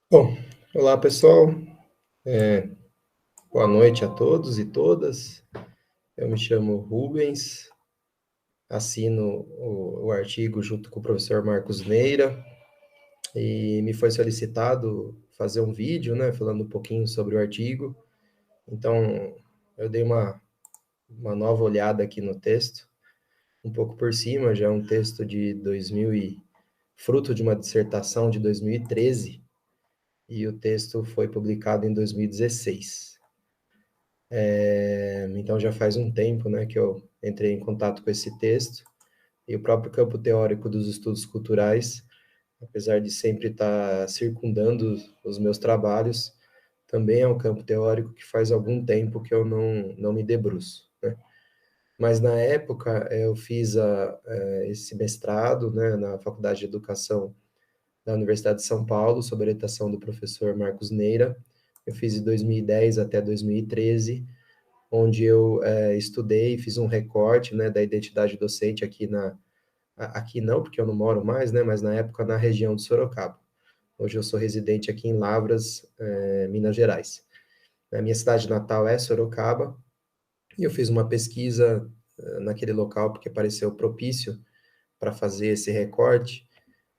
Bom, olá pessoal, boa noite a todos e todas. Eu me chamo Rubens, assino o artigo junto com o professor Marcos Neira e me foi solicitado fazer um vídeo, né, falando um pouquinho sobre o artigo. Então, eu dei uma nova olhada aqui no texto, um pouco por cima, já é um texto de 2000 fruto de uma dissertação de 2013, e o texto foi publicado em 2016. Então já faz um tempo, né, que eu entrei em contato com esse texto, e o próprio campo teórico dos estudos culturais, apesar de sempre estar circundando os meus trabalhos, também é um campo teórico que faz algum tempo que eu não me debruço, né? Mas na época eu fiz esse mestrado, né, na Faculdade de Educação da Universidade de São Paulo, sob a orientação do professor Marcos Neira. Eu fiz de 2010 até 2013, onde eu estudei, fiz um recorte, né, da identidade docente aqui não, porque eu não moro mais, né, mas na época na região de Sorocaba. Hoje eu sou residente aqui em Lavras, Minas Gerais. A minha cidade natal é Sorocaba, e eu fiz uma pesquisa naquele local porque pareceu propício para fazer esse recorte,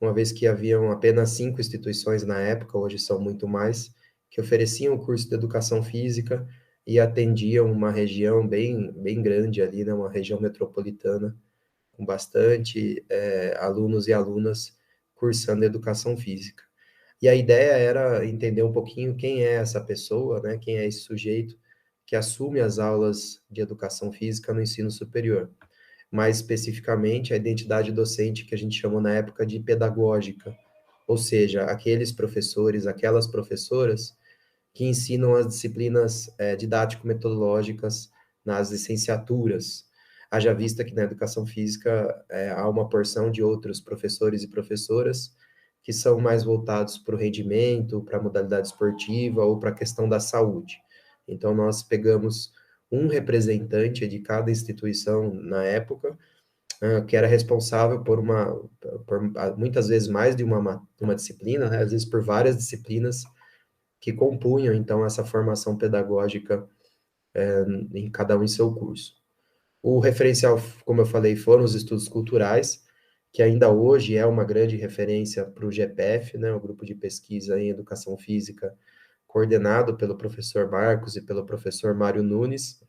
uma vez que haviam apenas 5 instituições na época, hoje são muito mais, que ofereciam o curso de educação física e atendiam uma região bem grande ali, né, uma região metropolitana, com bastante alunos e alunas cursando educação física. E a ideia era entender um pouquinho quem é essa pessoa, né, quem é esse sujeito que assume as aulas de educação física no ensino superior. Mais especificamente, a identidade docente que a gente chamou na época de pedagógica, ou seja, aqueles professores, aquelas professoras que ensinam as disciplinas didático-metodológicas nas licenciaturas. Haja vista que na educação física há uma porção de outros professores e professoras que são mais voltados para o rendimento, para a modalidade esportiva ou para a questão da saúde. Então, nós pegamos um representante de cada instituição na época, que era responsável por muitas vezes mais de uma disciplina, né? Às vezes por várias disciplinas, que compunham, então, essa formação pedagógica em cada um em seu curso. O referencial, como eu falei, foram os estudos culturais, que ainda hoje é uma grande referência para o GPF, né, o Grupo de Pesquisa em Educação Física, coordenado pelo professor Marcos e pelo professor Mário Nunes.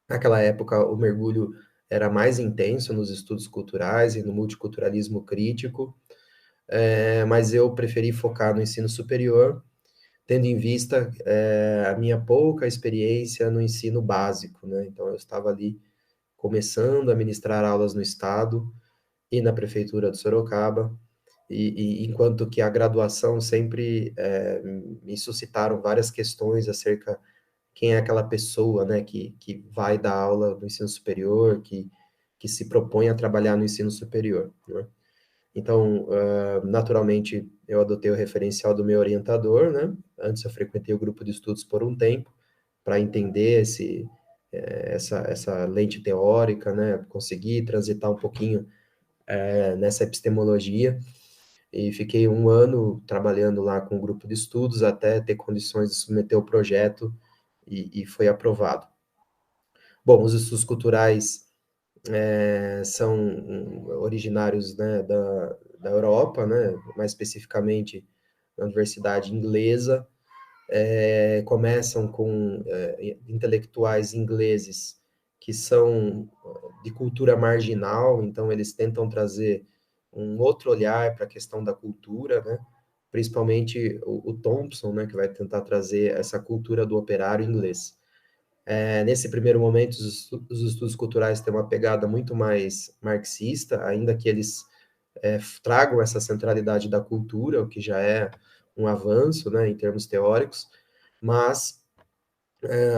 Naquela época, o mergulho era mais intenso nos estudos culturais e no multiculturalismo crítico, mas eu preferi focar no ensino superior, tendo em vista a minha pouca experiência no ensino básico, né? Então, eu estava ali começando a ministrar aulas no estado e na prefeitura de Sorocaba, e enquanto que a graduação sempre me suscitaram várias questões acerca quem é aquela pessoa, né, que vai dar aula no ensino superior, que se propõe a trabalhar no ensino superior, né? Então, naturalmente, eu adotei o referencial do meu orientador, né? Antes eu frequentei o grupo de estudos por um tempo, para entender essa lente teórica, né? Conseguir transitar um pouquinho nessa epistemologia, e fiquei um ano trabalhando lá com o grupo de estudos até ter condições de submeter o projeto, e foi aprovado. Bom, os estudos culturais são originários, né, da Europa, né, mais especificamente na Universidade Inglesa. Começam com intelectuais ingleses que são de cultura marginal, então eles tentam trazer um outro olhar para a questão da cultura, né, principalmente o Thompson, né, que vai tentar trazer essa cultura do operário inglês. Nesse primeiro momento, os estudos culturais têm uma pegada muito mais marxista, ainda que eles tragam essa centralidade da cultura, o que já é um avanço, né, em termos teóricos, mas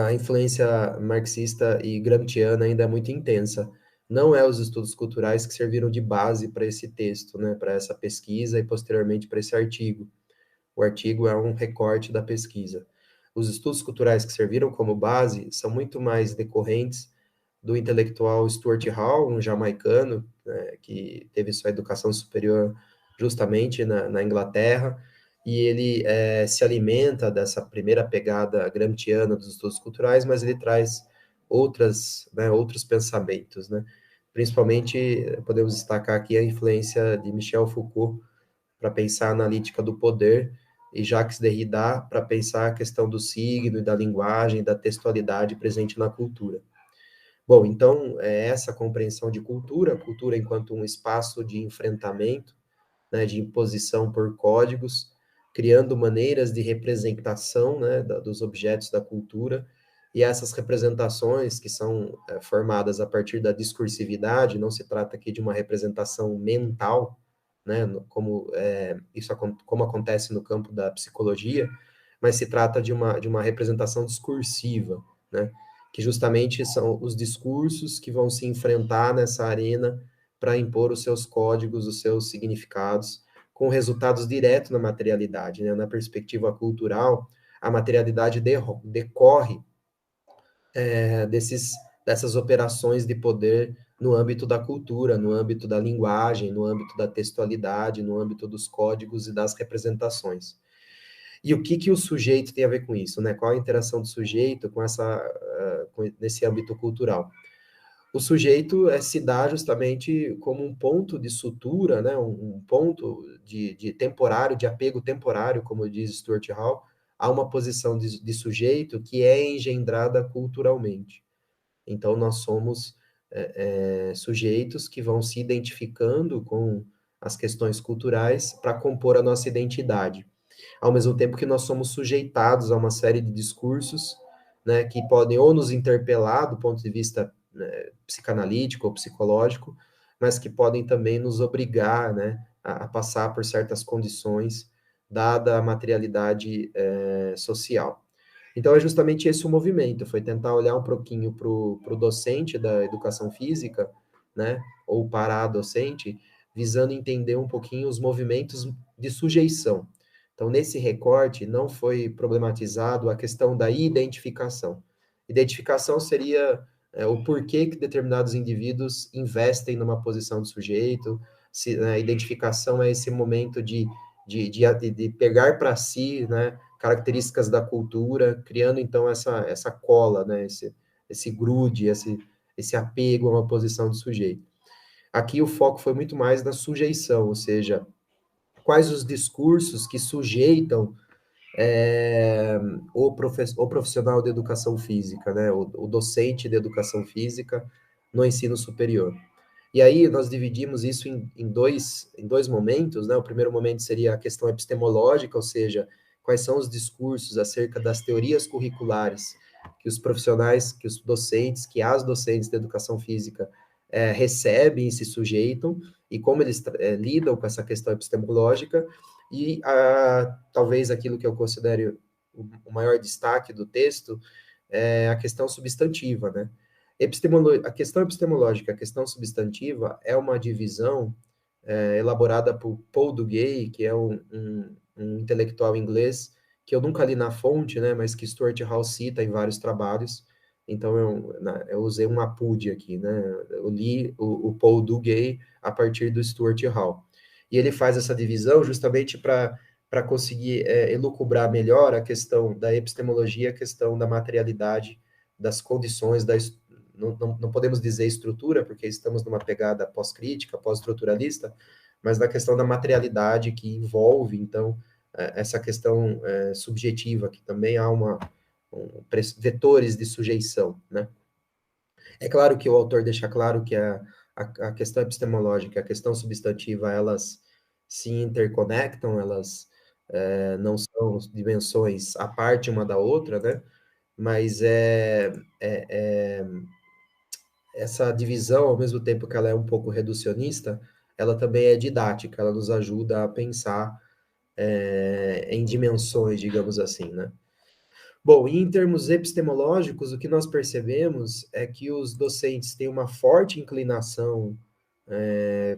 a influência marxista e gramsciana ainda é muito intensa. Não é os estudos culturais que serviram de base para esse texto, né, para essa pesquisa e posteriormente para esse artigo. O artigo é um recorte da pesquisa. Os estudos culturais que serviram como base são muito mais decorrentes do intelectual Stuart Hall, um jamaicano, né, que teve sua educação superior justamente na Inglaterra, e ele se alimenta dessa primeira pegada gramsciana dos estudos culturais, mas ele traz outros pensamentos, né? Principalmente, podemos destacar aqui a influência de Michel Foucault para pensar a analítica do poder, e Jacques Derrida para pensar a questão do signo e da linguagem, da textualidade presente na cultura. Bom, então, essa compreensão de cultura, cultura enquanto um espaço de enfrentamento, né, de imposição por códigos, criando maneiras de representação, né, dos objetos da cultura, e essas representações que são formadas a partir da discursividade, não se trata aqui de uma representação mental, né, como acontece no campo da psicologia, mas se trata de uma representação discursiva, né, que justamente são os discursos que vão se enfrentar nessa arena para impor os seus códigos, os seus significados, com resultados diretos na materialidade, né? Na perspectiva cultural, a materialidade decorre dessas operações de poder no âmbito da cultura, no âmbito da linguagem, no âmbito da textualidade, no âmbito dos códigos e das representações. E o que o sujeito tem a ver com isso, né? Qual a interação do sujeito nesse âmbito cultural? O sujeito se dá justamente como um ponto de sutura, né, um ponto de temporário, de apego temporário, como diz Stuart Hall, a uma posição de sujeito que é engendrada culturalmente. Então, nós somos sujeitos que vão se identificando com as questões culturais para compor a nossa identidade, ao mesmo tempo que nós somos sujeitados a uma série de discursos, né, que podem ou nos interpelar do ponto de vista, né, psicanalítico ou psicológico, mas que podem também nos obrigar, né, a passar por certas condições, dada a materialidade social. Então, é justamente esse o movimento, foi tentar olhar um pouquinho para o docente da educação física, né, ou para a docente, visando entender um pouquinho os movimentos de sujeição. Então, nesse recorte, não foi problematizado a questão da identificação. Identificação seria o porquê que determinados indivíduos investem numa posição de sujeito, se, a identificação é esse momento de pegar para si, né, características da cultura, criando, então, essa cola, né, esse grude, esse apego a uma posição de sujeito. Aqui o foco foi muito mais na sujeição, ou seja, quais os discursos que sujeitam é, o profissional de educação física, né, o docente de educação física no ensino superior. E aí nós dividimos isso em dois momentos, né? O primeiro momento seria a questão epistemológica, ou seja, quais são os discursos acerca das teorias curriculares que os profissionais, que os docentes, que as docentes de educação física recebem e se sujeitam, e como eles lidam com essa questão epistemológica, e talvez aquilo que eu considero o maior destaque do texto é a questão substantiva, né? A questão epistemológica, a questão substantiva é uma divisão elaborada por Paul Duguay, que é um intelectual inglês, que eu nunca li na fonte, né, mas que Stuart Hall cita em vários trabalhos, então eu usei um apude aqui, né, eu li o Paul Duguay a partir do Stuart Hall. E ele faz essa divisão justamente para conseguir elucubrar melhor a questão da epistemologia, a questão da materialidade, das condições, não podemos dizer estrutura, porque estamos numa pegada pós-crítica, pós-estruturalista, mas da questão da materialidade que envolve, então, essa questão subjetiva, que também há vetores de sujeição, né? É claro que o autor deixa claro que a questão epistemológica e a questão substantiva, elas se interconectam, elas não são dimensões à parte uma da outra, né? Mas essa divisão, ao mesmo tempo que ela é um pouco reducionista, ela também é didática, ela nos ajuda a pensar em dimensões, digamos assim, né? Bom, e em termos epistemológicos, o que nós percebemos é que os docentes têm uma forte inclinação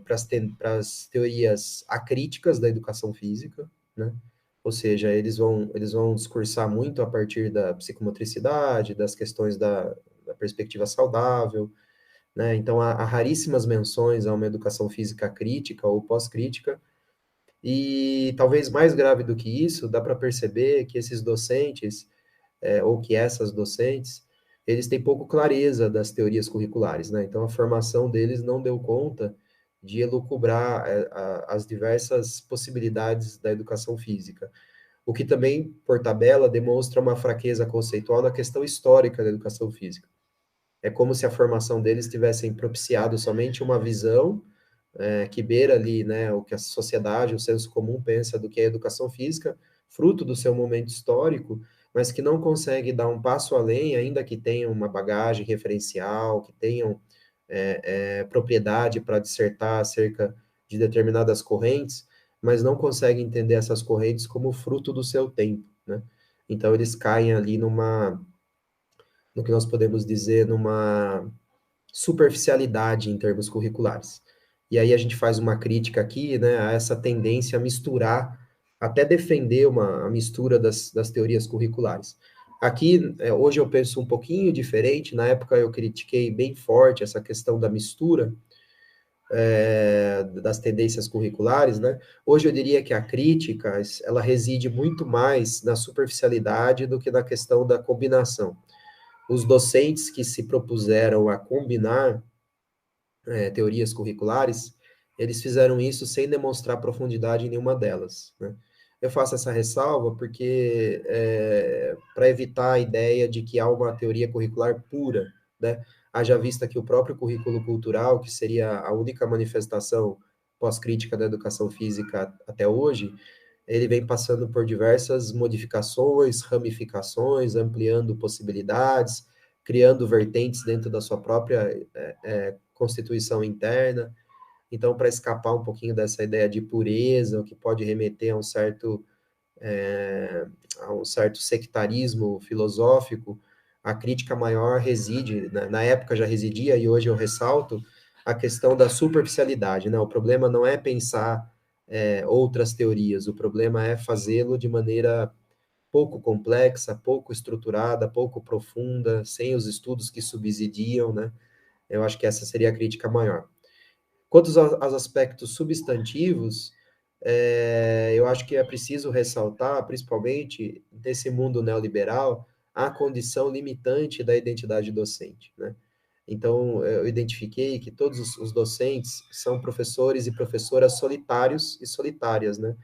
para as teorias acríticas da educação física, né? Ou seja, eles vão discursar muito a partir da psicomotricidade, das questões da perspectiva saudável, né? Então, há raríssimas menções a uma educação física crítica ou pós-crítica, E talvez mais grave do que isso, dá para perceber que esses docentes, ou que essas docentes, eles têm pouco clareza das teorias curriculares, né? Então, a formação deles não deu conta de elucubrar as diversas possibilidades da educação física, o que também, por tabela, demonstra uma fraqueza conceitual na questão histórica da educação física. É como se a formação deles tivessem propiciado somente uma visão que beira ali, né, o que a sociedade, o senso comum pensa do que é educação física, fruto do seu momento histórico, mas que não consegue dar um passo além, ainda que tenham uma bagagem referencial, que tenham propriedade para dissertar acerca de determinadas correntes, mas não conseguem entender essas correntes como fruto do seu tempo, né? Então eles caem ali no que nós podemos dizer, numa superficialidade em termos curriculares. E aí a gente faz uma crítica aqui, né, a essa tendência a misturar, até defender a mistura das teorias curriculares. Aqui, hoje eu penso um pouquinho diferente, na época eu critiquei bem forte essa questão da mistura, das tendências curriculares, né? Hoje eu diria que a crítica, ela reside muito mais na superficialidade do que na questão da combinação. Os docentes que se propuseram a combinar teorias curriculares, eles fizeram isso sem demonstrar profundidade em nenhuma delas, né? Eu faço essa ressalva porque, para evitar a ideia de que há uma teoria curricular pura, né? Haja vista que o próprio currículo cultural, que seria a única manifestação pós-crítica da educação física até hoje, ele vem passando por diversas modificações, ramificações, ampliando possibilidades, criando vertentes dentro da sua própria constituição interna. Então, para escapar um pouquinho dessa ideia de pureza, o que pode remeter a um certo sectarismo filosófico, a crítica maior reside, na época já residia, e hoje eu ressalto, a questão da superficialidade, né? O problema não é pensar outras teorias, o problema é fazê-lo de maneira pouco complexa, pouco estruturada, pouco profunda, sem os estudos que subsidiam, né? Eu acho que essa seria a crítica maior. Quanto aos aspectos substantivos, eu acho que é preciso ressaltar, principalmente nesse mundo neoliberal, a condição limitante da identidade docente, né? Então, eu identifiquei que todos os docentes são professores e professoras solitários e solitárias, né?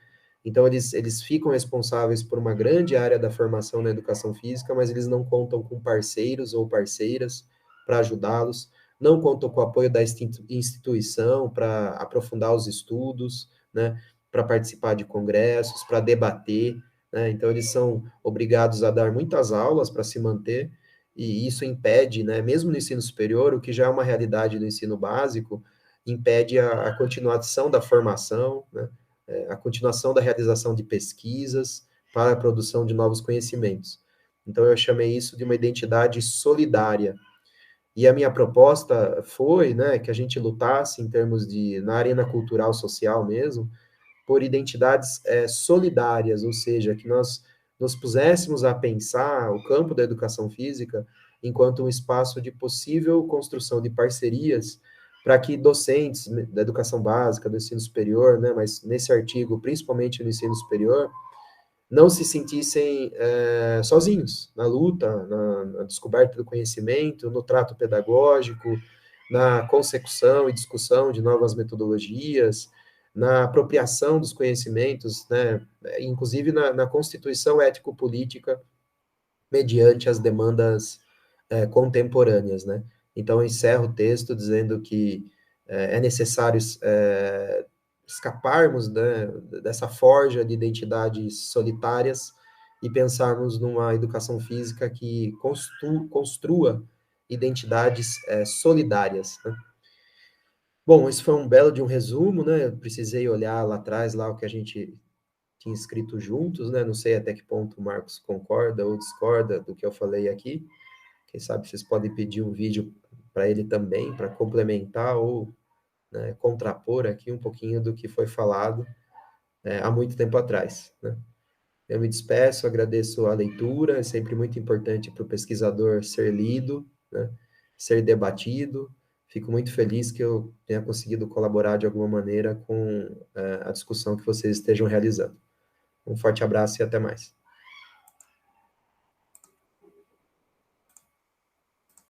Então, eles ficam responsáveis por uma grande área da formação na educação física, mas eles não contam com parceiros ou parceiras para ajudá-los, não contam com o apoio da instituição para aprofundar os estudos, né? Para participar de congressos, para debater, né? Então, eles são obrigados a dar muitas aulas para se manter, e isso impede, né, mesmo no ensino superior, o que já é uma realidade do ensino básico, impede a continuação da formação, né, a continuação da realização de pesquisas para a produção de novos conhecimentos. Então, eu chamei isso de uma identidade solidária. E a minha proposta foi, né, que a gente lutasse em termos de, na arena cultural social mesmo, por identidades solidárias, ou seja, que nós nos puséssemos a pensar o campo da educação física enquanto um espaço de possível construção de parcerias para que docentes da educação básica, do ensino superior, né, mas nesse artigo, principalmente no ensino superior, não se sentissem sozinhos na luta, na descoberta do conhecimento, no trato pedagógico, na consecução e discussão de novas metodologias, na apropriação dos conhecimentos, né, inclusive na constituição ético-política mediante as demandas contemporâneas, né? Então, eu encerro o texto dizendo que é necessário escaparmos, né, dessa forja de identidades solitárias e pensarmos numa educação física que construa identidades solidárias, né? Bom, esse foi um belo de um resumo, né? Eu precisei olhar lá atrás, lá o que a gente tinha escrito juntos, né? Não sei até que ponto o Marcos concorda ou discorda do que eu falei aqui. Quem sabe vocês podem pedir um vídeo para ele também, para complementar ou, né, contrapor aqui um pouquinho do que foi falado há muito tempo atrás, né? Eu me despeço, agradeço a leitura, é sempre muito importante para o pesquisador ser lido, né, ser debatido, Fico muito feliz que eu tenha conseguido colaborar de alguma maneira com a discussão que vocês estejam realizando. Um forte abraço e até mais.